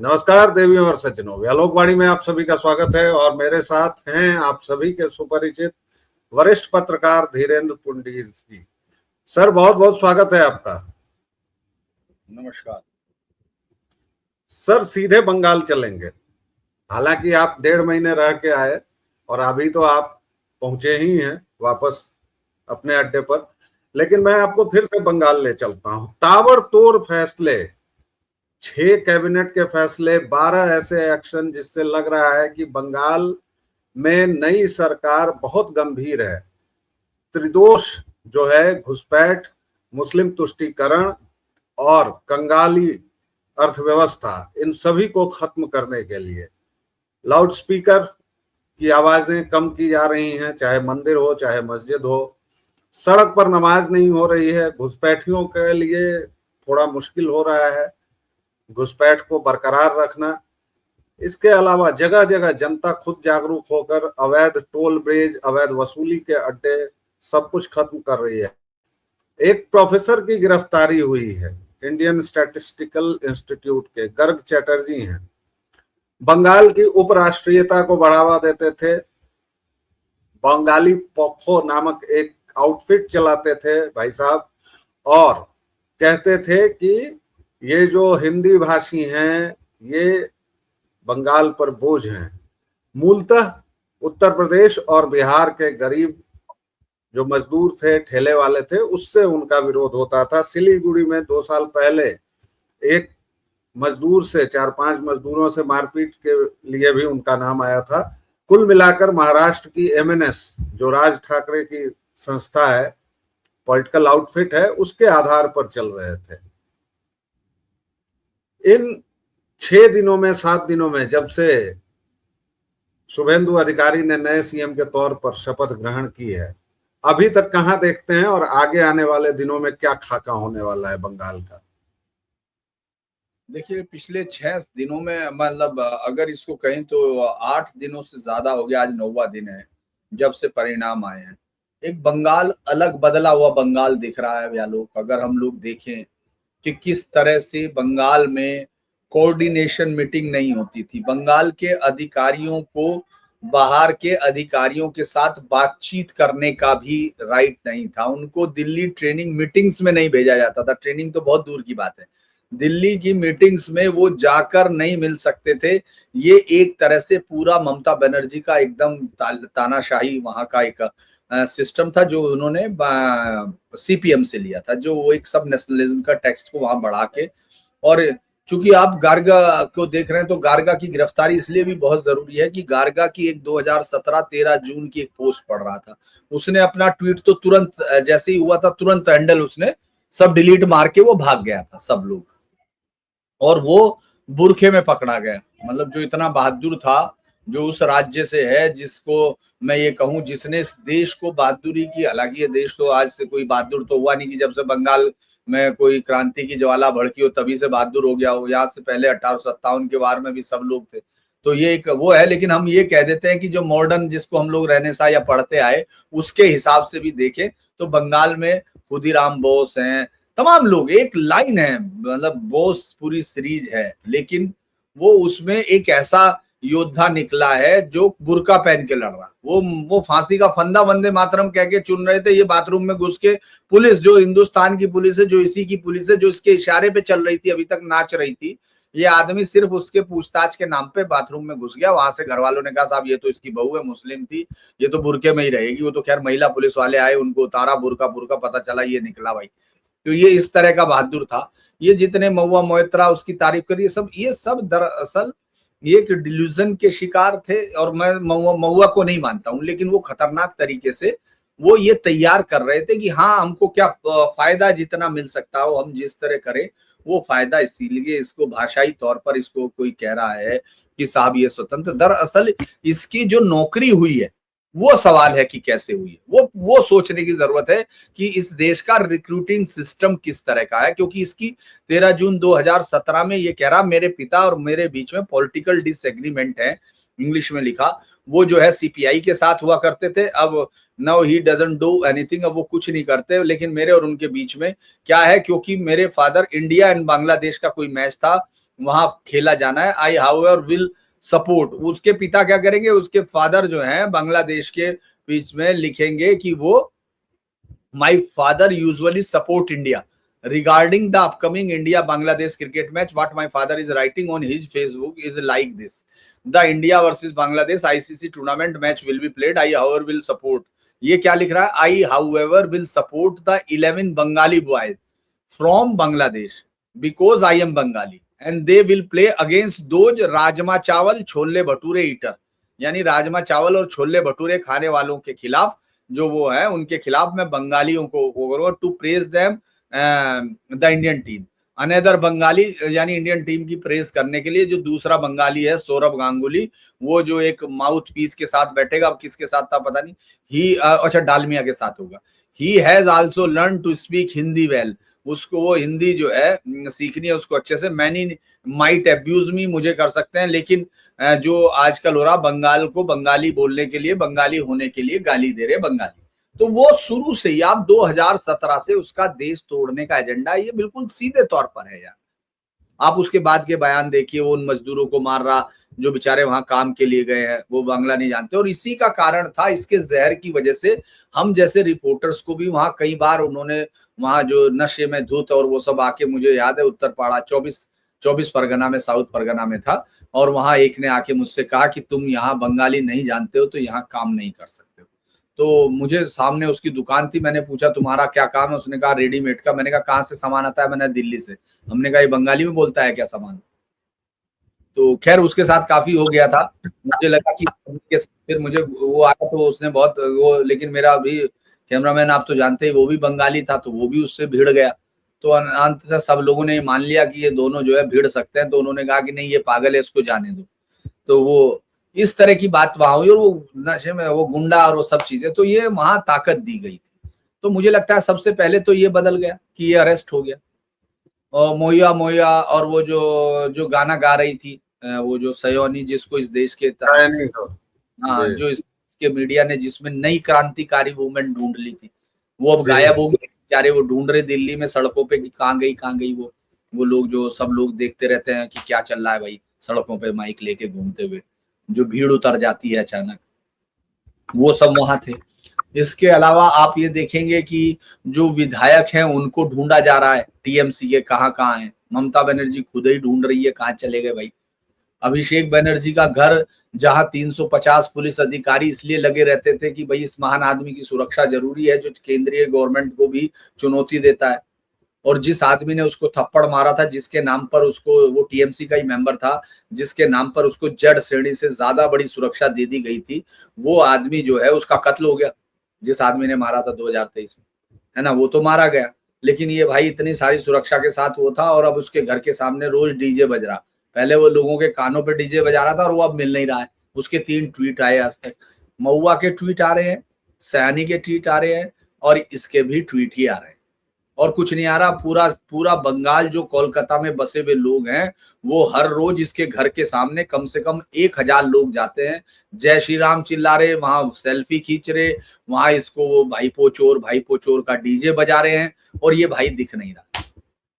नमस्कार देवियों और सज्जनों, व्यालोकवाणी में आप सभी का स्वागत है। और मेरे साथ हैं आप सभी के सुपरिचित वरिष्ठ पत्रकार धीरेन्द्र पुंडीर जी। सर, बहुत बहुत स्वागत है आपका। नमस्कार सर, सीधे बंगाल चलेंगे। हालांकि आप 1.5 महीने रह के आए और अभी तो आप पहुंचे ही हैं वापस अपने अड्डे पर, लेकिन मैं आपको फिर से बंगाल ले चलता हूं। ताबड़तोड़ फैसले, 6 कैबिनेट के फैसले, 12 ऐसे एक्शन, जिससे लग रहा है कि बंगाल में नई सरकार बहुत गंभीर है। त्रिदोष जो है, घुसपैठ, मुस्लिम तुष्टीकरण और कंगाली अर्थव्यवस्था, इन सभी को खत्म करने के लिए लाउडस्पीकर की आवाजें कम की जा रही हैं, चाहे मंदिर हो चाहे मस्जिद हो। सड़क पर नमाज नहीं हो रही है। घुसपैठियों के लिए थोड़ा मुश्किल हो रहा है घुसपैठ को बरकरार रखना। इसके अलावा जगह जगह जनता खुद जागरूक होकर अवैध टोल ब्रिज, अवैध वसूली के अड्डे, सब कुछ खत्म कर रही है। एक प्रोफेसर की गिरफ्तारी हुई है, इंडियन स्टैटिस्टिकल इंस्टीट्यूट के गर्ग चैटर्जी हैं। बंगाल की उपराष्ट्रीयता को बढ़ावा देते थे। बंगाली पोखो नामक एक आउटफिट चलाते थे भाई साहब, और कहते थे कि ये जो हिंदी भाषी हैं ये बंगाल पर बोझ हैं। मूलतः उत्तर प्रदेश और बिहार के गरीब जो मजदूर थे, ठेले वाले थे, उससे उनका विरोध होता था। सिलीगुड़ी में 2 साल पहले एक मजदूर से, 4-5 मजदूरों से मारपीट के लिए भी उनका नाम आया था। कुल मिलाकर महाराष्ट्र की एमएनएस, जो राज ठाकरे की संस्था है, पॉलिटिकल आउटफिट है, उसके आधार पर चल रहे थे। इन 6 दिनों में, 7 दिनों में, जब से शुभेंदु अधिकारी ने नए सीएम के तौर पर शपथ ग्रहण की है, अभी तक कहां देखते हैं और आगे आने वाले दिनों में क्या खाका होने वाला है बंगाल का? देखिए, पिछले 6 दिनों में, मतलब अगर इसको कहें तो 8 दिनों से ज्यादा हो गया, आज 9वां दिन है जब से परिणाम आए हैं। एक बंगाल अलग बदला हुआ बंगाल दिख रहा है। या लोग, अगर हम लोग देखें कि किस तरह से बंगाल में कोऑर्डिनेशन मीटिंग नहीं होती थी, बंगाल के अधिकारियों को बाहर के अधिकारियों के साथ बातचीत करने का भी राइट नहीं था, उनको दिल्ली ट्रेनिंग मीटिंग्स में नहीं भेजा जाता था। ट्रेनिंग तो बहुत दूर की बात है, दिल्ली की मीटिंग्स में वो जाकर नहीं मिल सकते थे। ये एक तरह से पूरा ममता बनर्जी का एकदम तानाशाही वहां का एक सिस्टम था, जो उन्होंने सीपीएम से लिया था, जो वो एक सब नेशनलिज्म का टेक्स्ट को वहां बढ़ा के। और चूंकि आप गार्गा को देख रहे हैं, तो गार्गा की गिरफ्तारी इसलिए भी बहुत जरूरी है कि गार्गा की एक 2017-13 जून की एक पोस्ट पढ़ रहा था। उसने अपना ट्वीट तो तुरंत, जैसे ही हुआ था, तुरंत हैंडल उसने सब डिलीट मार के वो भाग गया था सब लोग, और वो बुरखे में पकड़ा गया। मतलब जो इतना बहादुर था, जो उस राज्य से है, जिसको मैं ये कहूं, जिसने इस देश को बहादुरी की, हालांकि ये देश तो आज से कोई बहादुर तो हुआ नहीं कि जब से बंगाल में कोई क्रांति की ज्वाला भड़की हो तभी से बहादुर हो गया हो। यहाँ से पहले 1857 के वार में भी सब लोग थे। तो ये एक वो है। लेकिन हम ये कह देते हैं कि जो मॉडर्न, जिसको हम लोग रहने सा या पढ़ते आए, उसके हिसाब से भी देखें तो बंगाल में खुदीराम बोस हैं, तमाम लोग, एक लाइन है, मतलब बोस पूरी सीरीज है। लेकिन वो उसमें एक ऐसा योद्धा निकला है जो बुर्का पहन के लड़ रहा। वो फांसी का फंदा वंदे मातरम कह के चुन रहे थे, ये बाथरूम में घुस के पुलिस, जो हिंदुस्तान की पुलिस है, जो इसी की पुलिस है, जो इसके इशारे पे चल रही थी, अभी तक नाच रही थी, ये आदमी सिर्फ उसके पूछताछ के नाम पे बाथरूम में घुस गया। वहां से घर वालों ने कहा, साहब ये तो इसकी बहू है, मुस्लिम थी, ये तो बुरके में ही रहेगी। वो तो खैर महिला पुलिस वाले आए, उनको उतारा, बुरका पता चला ये निकला भाई। तो ये इस तरह का बहादुर था। ये जितने महुआ मोइत्रा उसकी तारीफ करी, ये सब दरअसल ये एक डिल्यूजन के शिकार थे। और मैं महुआ को नहीं मानता हूं, लेकिन वो खतरनाक तरीके से वो ये तैयार कर रहे थे कि हाँ, हमको क्या फायदा जितना मिल सकता हो हम जिस तरह करें वो फायदा। इसीलिए इसको भाषाई तौर पर इसको कोई कह रहा है कि साहब ये स्वतंत्र, दरअसल इसकी जो नौकरी हुई है वो सवाल है कि कैसे हुई है। वो सोचने की जरूरत है कि इस देश का रिक्रूटिंग सिस्टम किस तरह का है। क्योंकि इसकी 13 जून 2017 में ये कह रहा, मेरे पिता और मेरे बीच में पॉलिटिकल डिसएग्रीमेंट है, इंग्लिश में लिखा। वो जो है सीपीआई के साथ हुआ करते थे, अब now he doesn't do anything, अब वो कुछ नहीं करते। लेकिन मेरे और उनके बीच में क्या है, क्योंकि मेरे फादर, इंडिया एंड बांग्लादेश का कोई मैच था, वहां खेला जाना है। आई हाउएवर विल सपोर्ट। उसके पिता क्या करेंगे, उसके फादर जो है बांग्लादेश के बीच में लिखेंगे कि वो My father usually support India. Regarding the upcoming India-Bangladesh cricket match, what my father is writing on his Facebook is like this. The India versus Bangladesh ICC tournament match will be played. I, however, will support. ये क्या लिख रहा है? I, however, will support the 11 Bengali boys from Bangladesh because I am Bengali and they will play against those rajma चावल chole bhature eater. यानी राजमा चावल और छोले भटूरे खाने वालों के खिलाफ जो वो है, उनके खिलाफ मैं बंगालियों को to praise them the Indian team. Another Bengali यानी इंडियन टीम की प्रेज करने के लिए जो दूसरा बंगाली है सौरभ गांगुली, वो जो एक माउथ पीस के साथ बैठेगा, अब किसके साथ था पता नहीं, ही अच्छा डालमिया के साथ होगा। He has also learn to speak Hindi well. उसको वो हिंदी जो है सीखनी है उसको अच्छे से। मैनी माइट अब्यूज मी, मुझे कर सकते हैं, लेकिन जो आजकल हो रहा बंगाल को बंगाली बोलने के लिए, बंगाली होने के लिए गाली दे रहे बंगाली। तो वो शुरू से ही आप 2017 से उसका देश तोड़ने का एजेंडा ये बिल्कुल सीधे तौर पर है यार। आप उसके बाद के बयान देखिए, वो उन मजदूरों को मार रहा जो बेचारे वहां काम के लिए गए हैं, वो बांग्ला नहीं जानते। और इसी का कारण था, इसके जहर की वजह से हम जैसे रिपोर्टर्स को भी वहां कई बार उन्होंने वहां जो नशे में धुत और वो सब आके, मुझे याद है उत्तरपाड़ा 24 परगना में, साउथ परगना में था, और वहां एक ने आके मुझसे कहा कि तुम यहाँ बंगाली नहीं जानते हो तो यहाँ काम नहीं कर सकते हो। तो मुझे सामने उसकी दुकान थी, मैंने पूछा तुम्हारा क्या काम है, उसने कहा रेडीमेड का। मैंने कहा कहाँ से सामान आता है, मैंने दिल्ली से। हमने कहा ये बंगाली में बोलता है क्या सामान। तो खैर उसके साथ काफी हो गया था, मुझे लगा कि फिर मुझे वो आया तो उसने बहुत वो, लेकिन मेरा अभी कैमरामैन आप तो जानते ही वो भी बंगाली था, तो वो भी उससे भिड़ गया। तो अंततः सब लोगों ने मान लिया कि ये दोनों जो है भिड़ सकते हैं, तो उन्होंने कहा कि नहीं ये पागल है, इसको जाने दो। तो वो इस तरह की बात वहां हुई, और वो नशे में वो गुंडा और वो सब चीजें, तो ये वहां ताकत दी गई थी। तो मुझे लगता है सबसे पहले तो ये बदल गया कि ये अरेस्ट हो गया। और मोया मोया और वो जो गाना गा रही थी वो जो सयोनी, जिसको इस देश के हाँ जो इसके मीडिया ने जिसमें नई क्रांतिकारी वुमेन ढूंढ ली थी, वो अब गायब हो गई बेचारे। वो ढूंढ रहे दिल्ली में सड़कों पे कि कहाँ गई वो लोग जो सब लोग देखते रहते हैं कि क्या चल रहा है भाई, सड़कों पे माइक लेके घूमते हुए, जो भीड़ उतर जाती है अचानक, वो सब वहां थे। इसके अलावा आप ये देखेंगे कि जो विधायक हैं उनको ढूंढा जा रहा है, टीएमसी के कहाँ है। ममता बनर्जी खुद ही ढूंढ रही है कहाँ चले गए भाई। अभिषेक बनर्जी का घर, जहां 350 पुलिस अधिकारी इसलिए लगे रहते थे कि भाई इस महान आदमी की सुरक्षा जरूरी है, जो केंद्रीय गवर्नमेंट को भी चुनौती देता है। और जिस आदमी ने उसको थप्पड़ मारा था, जिसके नाम पर उसको, वो टीएमसी का ही मेंबर था, जिसके नाम पर उसको जेड श्रेणी से ज्यादा बड़ी सुरक्षा दे दी गई थी, वो आदमी जो है उसका कत्ल हो गया। जिस आदमी ने मारा था 2023 में, है ना, वो तो मारा गया। लेकिन ये भाई इतनी सारी सुरक्षा के साथ वो था, और अब उसके घर के सामने रोज डीजे बज रहा। पहले वो लोगों के कानों पे डीजे बजा रहा था, और वो अब मिल नहीं रहा है। उसके 3 ट्वीट आए आज तक। महुआ के ट्वीट आ रहे हैं, सयानी के ट्वीट आ रहे हैं, और इसके भी ट्वीट ही आ रहे हैं, और कुछ नहीं आ रहा। पूरा बंगाल जो कोलकाता में बसे हुए लोग हैं, वो हर रोज इसके घर के सामने कम से कम 1000 लोग जाते हैं, जय श्री राम चिल्ला रहे, वहां सेल्फी खींच रहे, वहां इसको वो भाईपो चोर का डीजे बजा रहे हैं, और ये भाई दिख नहीं रहा।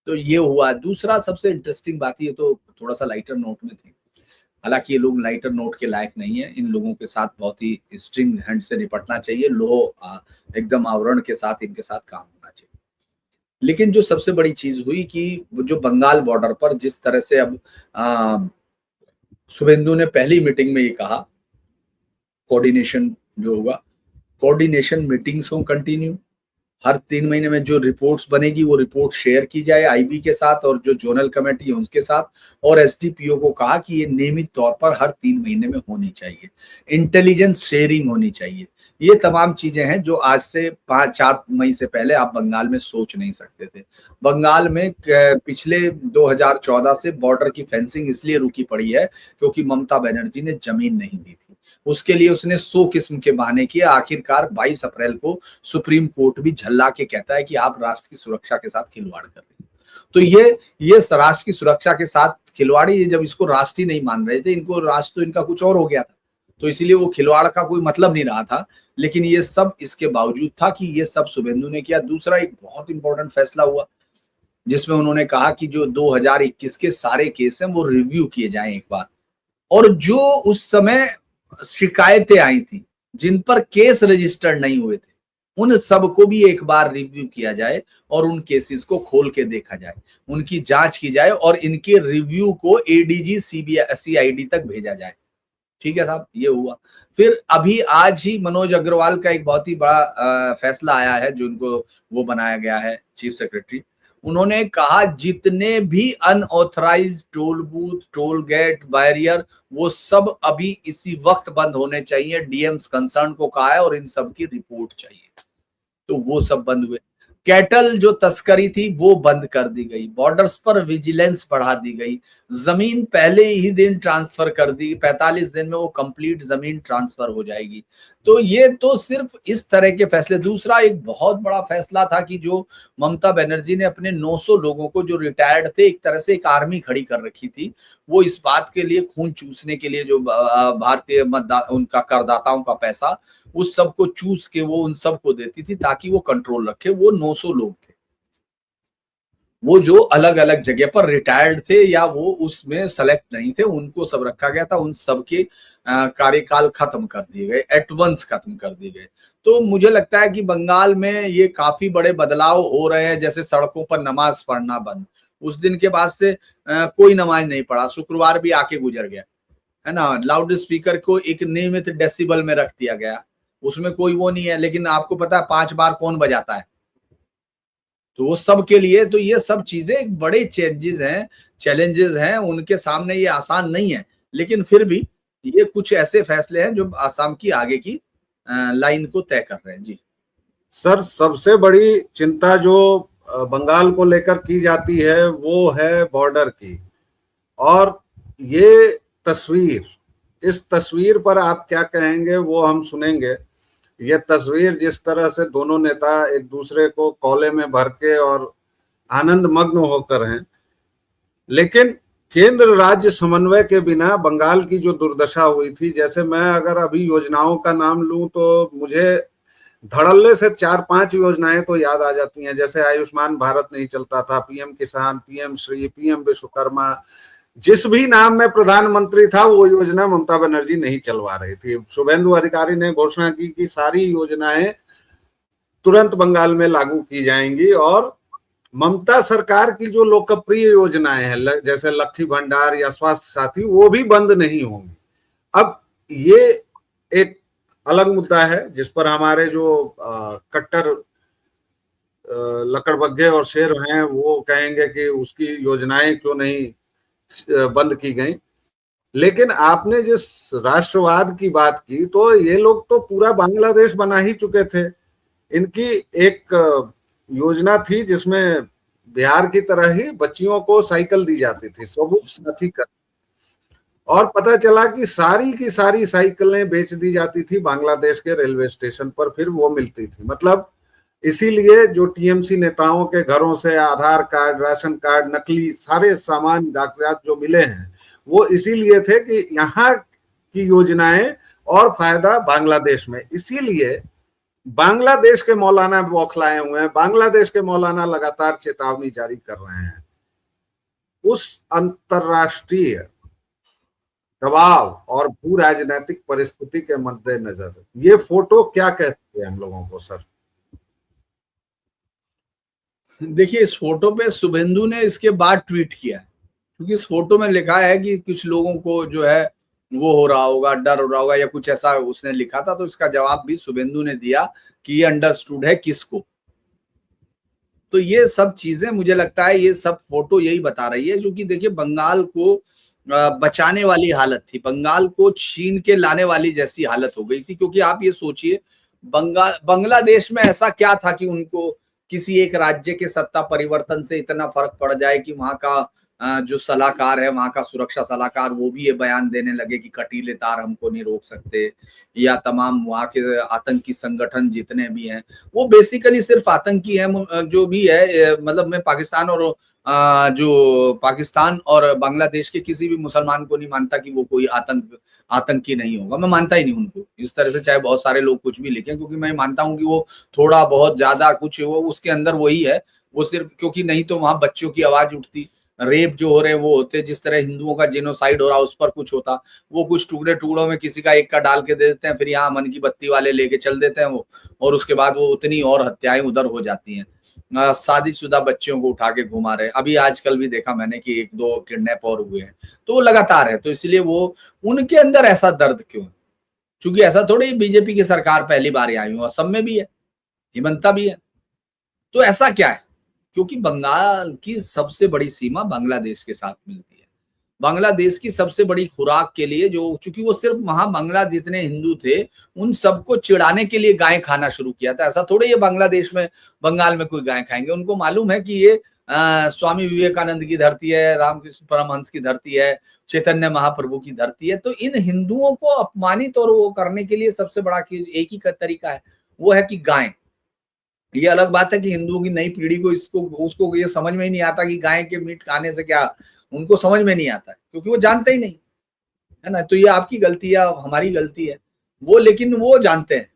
तो ये हुआ। दूसरा सबसे इंटरेस्टिंग बात, ये तो थोड़ा सा लाइटर नोट में थी, हालांकि ये लोग लाइटर नोट के लायक नहीं है। इन लोगों के साथ बहुत ही स्ट्रिंग हैंड से निपटना चाहिए, एकदम आवरण के साथ इनके साथ काम होना चाहिए। लेकिन जो सबसे बड़ी चीज हुई कि जो बंगाल बॉर्डर पर जिस तरह से अब शुभेंदु ने पहली मीटिंग में ये कहा, कोऑर्डिनेशन जो होगा, कोऑर्डिनेशन मीटिंग्स हो कंटिन्यू, हर 3 महीने में जो रिपोर्ट्स बनेगी वो रिपोर्ट शेयर की जाए आईबी के साथ और जो जोनल कमेटी है उनके साथ, और एसडीपीओ को कहा कि ये नियमित तौर पर हर 3 महीने में होनी चाहिए, इंटेलिजेंस शेयरिंग होनी चाहिए। ये तमाम चीजें हैं जो आज से 5-4 मई से पहले आप बंगाल में सोच नहीं सकते थे। बंगाल में पिछले 2014 से बॉर्डर की फेंसिंग इसलिए रुकी पड़ी है क्योंकि ममता बनर्जी ने जमीन नहीं दी थी। उसके लिए उसने 100 किस्म के बहाने किए। आखिरकार 22 अप्रैल को सुप्रीम कोर्ट भी झल्ला के कहता है कि आप राष्ट्र की सुरक्षा के साथ खिलवाड़ कर रहे हैं। तो ये राष्ट्र की सुरक्षा के साथ खिलवाड़ी, जब इसको राष्ट्र ही नहीं मान रहे थे, इनको राष्ट्र तो इनका कुछ और हो गया था, तो इसीलिए वो खिलवाड़ का कोई मतलब नहीं रहा था। लेकिन ये सब इसके बावजूद था कि ये सब शुभेंदु ने किया। दूसरा एक बहुत इंपॉर्टेंट फैसला हुआ, जिसमें उन्होंने कहा कि जो 2021 के सारे केस हैं वो रिव्यू किए जाएं एक बार, और जो उस समय शिकायतें आई थी जिन पर केस रजिस्टर्ड नहीं हुए थे, उन सबको भी एक बार रिव्यू किया जाए और उन केसेस को खोल के देखा जाए, उनकी जांच की जाए और इनके रिव्यू को एडीजी सीआईडी तक भेजा जाए। ठीक है साहब, ये हुआ। फिर अभी आज ही मनोज अग्रवाल का एक बहुत ही बड़ा फैसला आया है, जो उनको वो बनाया गया है चीफ सेक्रेटरी। उन्होंने कहा जितने भी unauthorised toll booth, toll gate, barrier, वो सब अभी इसी वक्त बंद होने चाहिए। डीएम्स कंसर्न को कहा है और इन सब की रिपोर्ट चाहिए, तो वो सब बंद हुए। कैटल जो तस्करी थी वो बंद कर दी गई, बॉर्डर्स पर विजिलेंस बढ़ा दी गई, जमीन पहले ही दिन ट्रांसफर कर दी, 45 दिन में वो कंप्लीट जमीन ट्रांसफर हो जाएगी। तो ये तो सिर्फ इस तरह के फैसले। दूसरा एक बहुत बड़ा फैसला था कि जो ममता बनर्जी ने अपने 900 लोगों को जो रिटायर्ड थे, एक तरह से एक आर्मी खड़ी कर रखी थी, वो इस बात के लिए खून चूसने के लिए जो भारतीय मतदाता उनका करदाताओं का पैसा उस सबको चूस के वो उन सबको देती थी ताकि वो कंट्रोल रखे। वो 900 लोग थे, वो जो अलग अलग जगह पर रिटायर्ड थे या वो उसमें सेलेक्ट नहीं थे, उनको सब रखा गया था। उन सबके कार्यकाल खत्म कर दिए गए, एट वंस खत्म कर दिए गए। तो मुझे लगता है कि बंगाल में ये काफी बड़े बदलाव हो रहे हैं। जैसे सड़कों पर नमाज पढ़ना बंद, उस दिन के बाद से कोई नमाज नहीं पढ़ा, शुक्रवार भी आके गुजर गया, है ना। लाउड स्पीकर को एक नियमित डेसिबल में रख दिया गया, उसमें कोई वो नहीं है। लेकिन आपको पता है 5 बार कौन बजाता है, तो वो सब के लिए तो ये सब चीजें एक बड़े चेंजेस हैं, चैलेंजेस हैं, उनके सामने ये आसान नहीं है। लेकिन फिर भी ये कुछ ऐसे फैसले हैं जो आसाम की आगे की लाइन को तय कर रहे हैं। जी सर, सबसे बड़ी चिंता जो बंगाल को लेकर की जाती है वो है बॉर्डर की, और ये तस्वीर, इस तस्वीर पर आप क्या कहेंगे वो हम सुनेंगे। ये तस्वीर जिस तरह से दोनों नेता एक दूसरे को कोले में भर के और आनंद मग्न होकर हैं, लेकिन केंद्र राज्य समन्वय के बिना बंगाल की जो दुर्दशा हुई थी, जैसे मैं अगर अभी योजनाओं का नाम लूं तो मुझे धड़ल्ले से 4-5 योजनाएं तो याद आ जाती हैं। जैसे आयुष्मान भारत नहीं चलता था, पीएम किसान, पीएम श्री, पीएम विश्वकर्मा, जिस भी नाम में प्रधानमंत्री था वो योजना ममता बनर्जी नहीं चलवा रही थी। शुभेंदु अधिकारी ने घोषणा की कि सारी योजनाएं तुरंत बंगाल में लागू की जाएंगी, और ममता सरकार की जो लोकप्रिय योजनाएं हैं जैसे लक्ष्मी भंडार या स्वास्थ्य साथी, वो भी बंद नहीं होंगी। अब ये एक अलग मुद्दा है जिस पर हमारे जो कट्टर लकड़बग्घे और शेर हैं वो कहेंगे कि उसकी योजनाएं क्यों नहीं बंद की गई। लेकिन आपने जिस राष्ट्रवाद की बात की, तो ये लोग तो पूरा बांग्लादेश बना ही चुके थे। इनकी एक योजना थी जिसमें बिहार की तरह ही बच्चियों को साइकिल दी जाती थी, सबूत साथी कर, और पता चला कि सारी की सारी साइकिलें बेच दी जाती थी बांग्लादेश के रेलवे स्टेशन पर, फिर वो मिलती थी। मतलब इसीलिए जो टीएमसी नेताओं के घरों से आधार कार्ड, राशन कार्ड, नकली सारे सामान, कागजात जो मिले हैं, वो इसीलिए थे कि यहाँ की योजनाएं और फायदा बांग्लादेश में। इसीलिए बांग्लादेश के मौलाना बौखलाए हुए हैं, बांग्लादेश के मौलाना लगातार चेतावनी जारी कर रहे हैं। उस अंतरराष्ट्रीय दबाव और भू राजनीतिक परिस्थिति के मद्देनजर ये फोटो क्या कहती है हम लोगों को सर? देखिए, इस फोटो पे शुभेंदु ने इसके बाद ट्वीट किया है, क्योंकि इस फोटो में लिखा है कि कुछ लोगों को जो है वो हो रहा होगा, डर हो रहा होगा या कुछ ऐसा उसने लिखा था। तो इसका जवाब भी शुभेंदु ने दिया कि ये अंडरस्टूड है किसको। तो ये सब चीजें मुझे लगता है ये सब फोटो यही बता रही है, क्योंकि देखिए बंगाल को बचाने वाली हालत थी, बंगाल को छीन के लाने वाली जैसी हालत हो गई थी। क्योंकि आप ये सोचिए, बांग्लादेश में ऐसा क्या था कि उनको किसी एक राज्य के सत्ता परिवर्तन से इतना फर्क पड़ जाए कि वहां का जो सलाहकार है, वहां का सुरक्षा सलाहकार, वो भी ये बयान देने लगे कि कटीले तार हमको नहीं रोक सकते, या तमाम वहां के आतंकी संगठन जितने भी हैं वो बेसिकली सिर्फ आतंकी हैं। जो भी है, मतलब मैं पाकिस्तान और जो पाकिस्तान और बांग्लादेश के किसी भी मुसलमान को नहीं मानता कि वो कोई आतंकी नहीं होगा। मैं मानता ही नहीं उनको इस तरह से, चाहे बहुत सारे लोग कुछ भी लिखें, क्योंकि मैं मानता हूं कि वो थोड़ा बहुत ज्यादा कुछ वो उसके अंदर वही है, वो सिर्फ क्योंकि नहीं तो वहां बच्चों की आवाज उठती, रेप जो हो रहे हैं वो होते, जिस तरह हिंदुओं का जेनोसाइड हो रहा उस पर कुछ होता, वो कुछ टुकड़े टुकड़ों में किसी का एक का डाल के दे देते हैं, फिर यहाँ मन की बत्ती वाले लेके चल देते हैं वो, और उसके बाद वो उतनी और हत्याएं उधर हो जाती हैं। शादीशुदा बच्चियों को उठा के घुमा रहे, अभी आजकल भी देखा मैंने कि 1-2 किडनैप और हुए हैं, तो वो लगातार है। तो इसलिए वो उनके अंदर ऐसा दर्द क्यों है? क्योंकि ऐसा थोड़ी बीजेपी की सरकार पहली बार आई हुई, असम में भी है, हिमंता भी है, तो ऐसा क्या है? क्योंकि बंगाल की सबसे बड़ी सीमा बांग्लादेश के साथ मिलती है। बांग्लादेश की सबसे बड़ी खुराक के लिए जो, चूंकि वो सिर्फ वहां बांग्ला जितने हिंदू थे उन सबको चिढ़ाने के लिए गाय खाना शुरू किया था। ऐसा थोड़ी ये बांग्लादेश में बंगाल में कोई गाय खाएंगे, उनको मालूम है कि ये स्वामी विवेकानंद की धरती है, रामकृष्ण परमहंस की धरती है, चैतन्य महाप्रभु की धरती है। तो इन हिंदुओं को अपमानित और वो करने के लिए सबसे बड़ा एक ही तरीका है, वो है कि गाय। ये अलग बात है कि हिंदुओं की नई पीढ़ी को इसको उसको ये समझ में ही नहीं आता कि गाय के मीट खाने से क्या, उनको समझ में नहीं आता है क्योंकि वो जानते ही नहीं है ना। तो ये आपकी गलती है, हमारी गलती है वो, लेकिन वो जानते हैं,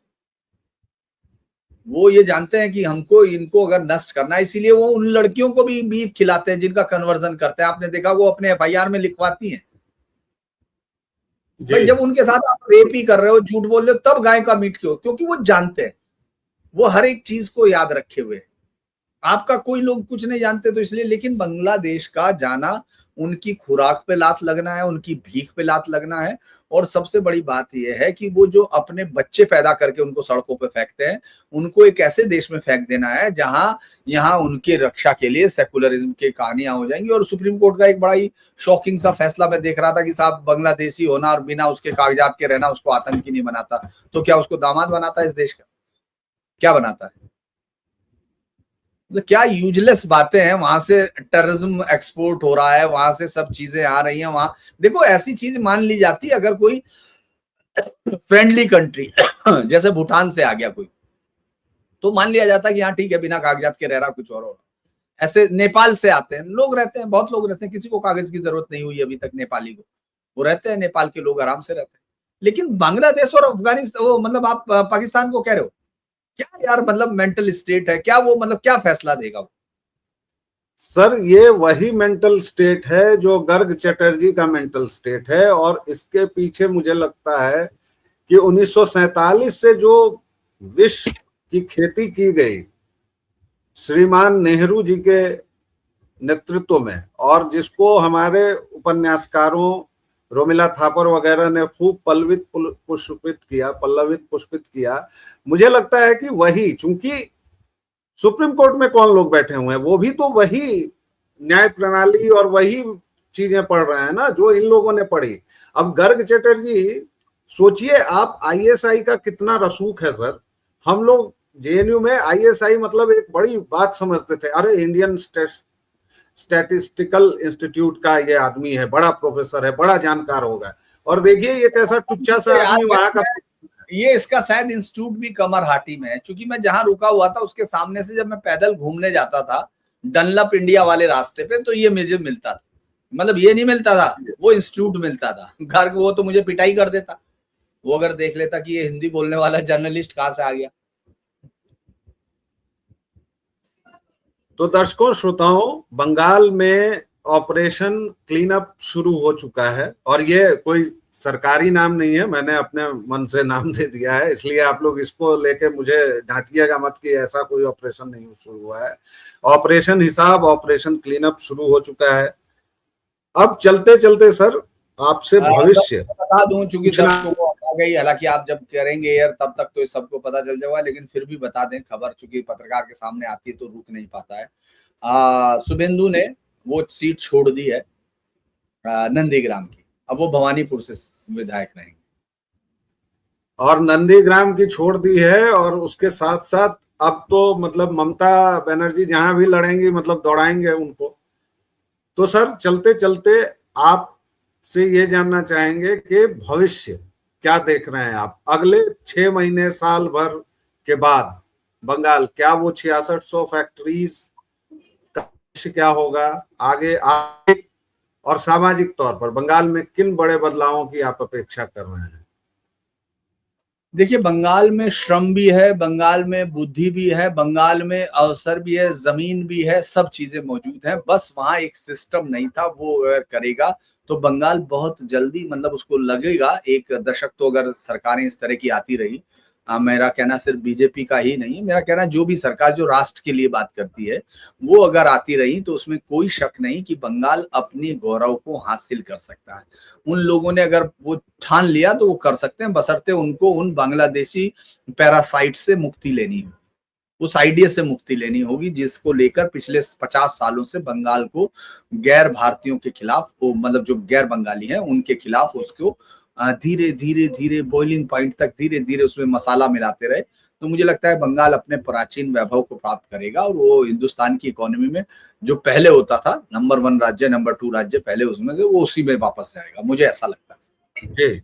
वो ये जानते हैं कि हमको इनको अगर नष्ट करना है, इसीलिए वो उन लड़कियों को भी बीफ खिलाते हैं जिनका कन्वर्जन करते हैं। आपने देखा वो अपने एफआईआर में लिखवाती हैं भाई, जब उनके साथ आप रेप ही कर रहे हो, झूठ बोल रहे हो, तब गाय का मीट क्यों? क्योंकि वो जानते हैं, वो हर एक चीज को याद रखे हुए। आपका कोई लोग कुछ नहीं जानते तो इसलिए। लेकिन बांग्लादेश का जाना उनकी खुराक पे लात लगना है, उनकी भीख पे लात लगना है। और सबसे बड़ी बात यह है कि वो जो अपने बच्चे पैदा करके उनको सड़कों पे फेंकते हैं, उनको एक ऐसे देश में फेंक देना है जहां यहाँ उनके रक्षा के लिए सेकुलरिज्म की कहानियां हो जाएंगी। और सुप्रीम कोर्ट का एक बड़ा ही शॉकिंग सा फैसला मैं देख रहा था कि साहब बांग्लादेशी होना और बिना उसके कागजात के रहना उसको आतंकी नहीं बनाता, तो क्या उसको दामाद बनाता है इस देश का? क्या बनाता है? मतलब क्या यूजलेस बातें हैं। वहां से टेररिज्म एक्सपोर्ट हो रहा है, वहां से सब चीजें आ रही हैं। वहां देखो ऐसी चीज मान ली जाती है अगर कोई फ्रेंडली कंट्री जैसे भूटान से आ गया कोई, तो मान लिया जाता है कि हाँ ठीक है, बिना कागजात के रह रहा, कुछ और हो रहा। ऐसे नेपाल से आते हैं लोग, रहते हैं, बहुत लोग रहते हैं, किसी को कागज की जरूरत नहीं हुई अभी तक नेपाली को, वो रहते हैं, नेपाल के लोग आराम से रहते हैं। लेकिन बांग्लादेश और अफगानिस्तान, वो मतलब आप पाकिस्तान को कह रहे हो क्या यार? मतलब मेंटल स्टेट है क्या वो? मतलब क्या फैसला देगा वो? सर ये वही मेंटल स्टेट है जो गर्ग चटर्जी का मेंटल स्टेट है। और इसके पीछे मुझे लगता है कि 1947 से जो विष की खेती की गई श्रीमान नेहरू जी के नेतृत्व में, और जिसको हमारे उपन्यासकारों रोमिला थापर वगैरह ने खूब पल्लवित पुष्पित किया, मुझे लगता है कि वही, चूंकि सुप्रीम कोर्ट में कौन लोग बैठे हुए हैं, वो भी तो वही न्याय प्रणाली और वही चीजें पढ़ रहे हैं ना जो इन लोगों ने पढ़ी। अब गर्ग चटर्जी, सोचिए आप, आईएसआई का कितना रसूख है सर। हम लोग जेएनयू में आईएसआई मतलब एक बड़ी बात समझते थे, अरे इंडियन स्टैटिस्टिकल इंस्टीट्यूट का ये आदमी है, बड़ा प्रोफेसर है, बड़ा जानकार होगा। और देखिए ये कैसा टुच्चा सा आदमी वहां का। ये इसका शायद इंस्टीट्यूट भी कमरहाटी में है, क्योंकि मैं जहां रुका हुआ था उसके सामने से जब मैं पैदल घूमने जाता था डनलप इंडिया वाले रास्ते पे, तो ये मुझे मिलता था। मतलब ये नहीं मिलता था, वो इंस्टीट्यूट मिलता था। घर वो तो मुझे पिटाई कर देता, वो अगर देख लेता कि ये हिंदी बोलने वाला जर्नलिस्ट कहां से आ गया। तो दर्शकों श्रोताओं, बंगाल में ऑपरेशन क्लीन अप शुरू हो चुका है। और ये कोई सरकारी नाम नहीं है, मैंने अपने मन से नाम दे दिया है, इसलिए आप लोग इसको लेके मुझे डांटिएगा मत कि ऐसा कोई ऑपरेशन नहीं शुरू हुआ है। ऑपरेशन हिसाब, ऑपरेशन क्लीन अप शुरू हो चुका है। अब चलते चलते सर आपसे भविष्य बता दूं, चूंकि दर्शकों को आ गई, हालांकि आप जब करेंगे यार तब तक तो सबको पता चल जाएगा, लेकिन फिर भी बता दें खबर, चूंकि पत्रकार के सामने आती है तो रुक नहीं पाता है। शुभेंदु ने वो सीट छोड़ दी है नंदीग्राम की, अब वो भवानीपुर से विधायक रहेंगे। और नंदीग्राम की छोड़ दी है, और उसके साथ साथ अब तो मतलब ममता बनर्जी जहां भी लड़ेंगी मतलब दौड़ाएंगे उनको। तो सर चलते चलते आप से ये जानना चाहेंगे कि भविष्य क्या देख रहे हैं आप अगले 6 महीने, साल भर के बाद बंगाल? क्या वो 6600 फैक्ट्रीज का भविष्य क्या होगा आगे और सामाजिक तौर पर बंगाल में किन बड़े बदलावों की आप अपेक्षा कर रहे हैं? देखिए, बंगाल में श्रम भी है, बंगाल में बुद्धि भी है, बंगाल में अवसर भी है, ज़मीन भी है, सब चीज़ें मौजूद हैं। बस वहाँ एक सिस्टम नहीं था, वो अगर करेगा तो बंगाल बहुत जल्दी मतलब उसको लगेगा 1 दशक तो अगर सरकारें इस तरह की आती रही मेरा कहना सिर्फ बीजेपी का ही नहीं है, मेरा कहना जो भी सरकार जो राष्ट्र के लिए बात करती है, वो अगर आती रही तो उसमें कोई शक नहीं कि बंगाल अपने गौरव को हासिल कर सकता है। उन लोगों ने अगर वो ठान लिया तो वो कर सकते हैं बशर्ते उनको उन बांग्लादेशी पैरासाइट से मुक्ति लेनी हो, उस आइडिया से मुक्ति लेनी होगी जिसको लेकर पिछले 50 सालों से बंगाल को गैर भारतीयों के खिलाफ वो मतलब जो गैर बंगाली हैं उनके खिलाफ उसको धीरे धीरे धीरे बॉइलिंग पॉइंट तक धीरे धीरे उसमें मसाला मिलाते रहे। तो मुझे लगता है बंगाल अपने प्राचीन वैभव को प्राप्त करेगा और वो हिंदुस्तान की इकोनॉमी में जो पहले होता था नंबर 1 राज्य नंबर 2 राज्य पहले उसमें से वो उसी में वापस जाएगा, मुझे ऐसा लगता है। जी।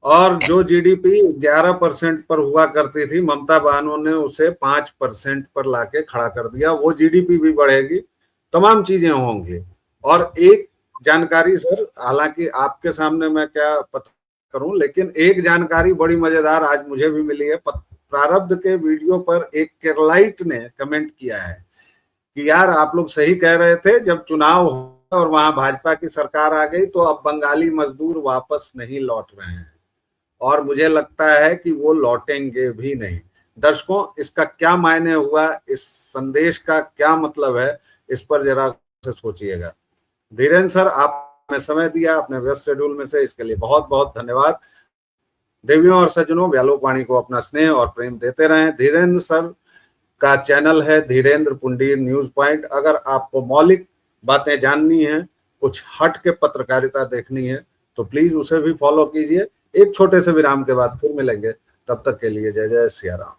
और जो जीडीपी 11% पर हुआ करती थी, ममता बानो ने उसे 5% पर लाके खड़ा कर दिया। वो जीडीपी भी बढ़ेगी, तमाम चीजें होंगी। और एक जानकारी सर, हालांकि आपके सामने मैं क्या पता करूं, लेकिन एक जानकारी बड़ी मजेदार आज मुझे भी मिली है। प्रारब्ध के वीडियो पर एक केरलाइट ने कमेंट किया है कि यार आप लोग सही कह रहे थे, जब चुनाव हो और वहां भाजपा की सरकार आ गई तो अब बंगाली मजदूर वापस नहीं लौट रहे हैं, और मुझे लगता है कि वो लौटेंगे भी नहीं। दर्शकों, इसका क्या मायने हुआ, इस संदेश का क्या मतलब है, इस पर जरा से सोचिएगा। धीरेन्द्र सर, आपने समय दिया अपने व्यस्त शेड्यूल में से, इसके लिए बहुत बहुत धन्यवाद। देवियों और सज्जनों, व्यालोकवाणी को अपना स्नेह और प्रेम देते रहें। धीरेन्द्र सर का चैनल है धीरेन्द्र पुंडीर न्यूज पॉइंट। अगर आपको मौलिक बातें जाननी है, कुछ हट के पत्रकारिता देखनी है, तो प्लीज उसे भी फॉलो कीजिए। एक छोटे से विराम के बाद फिर मिलेंगे, तब तक के लिए जय जय सिया राम।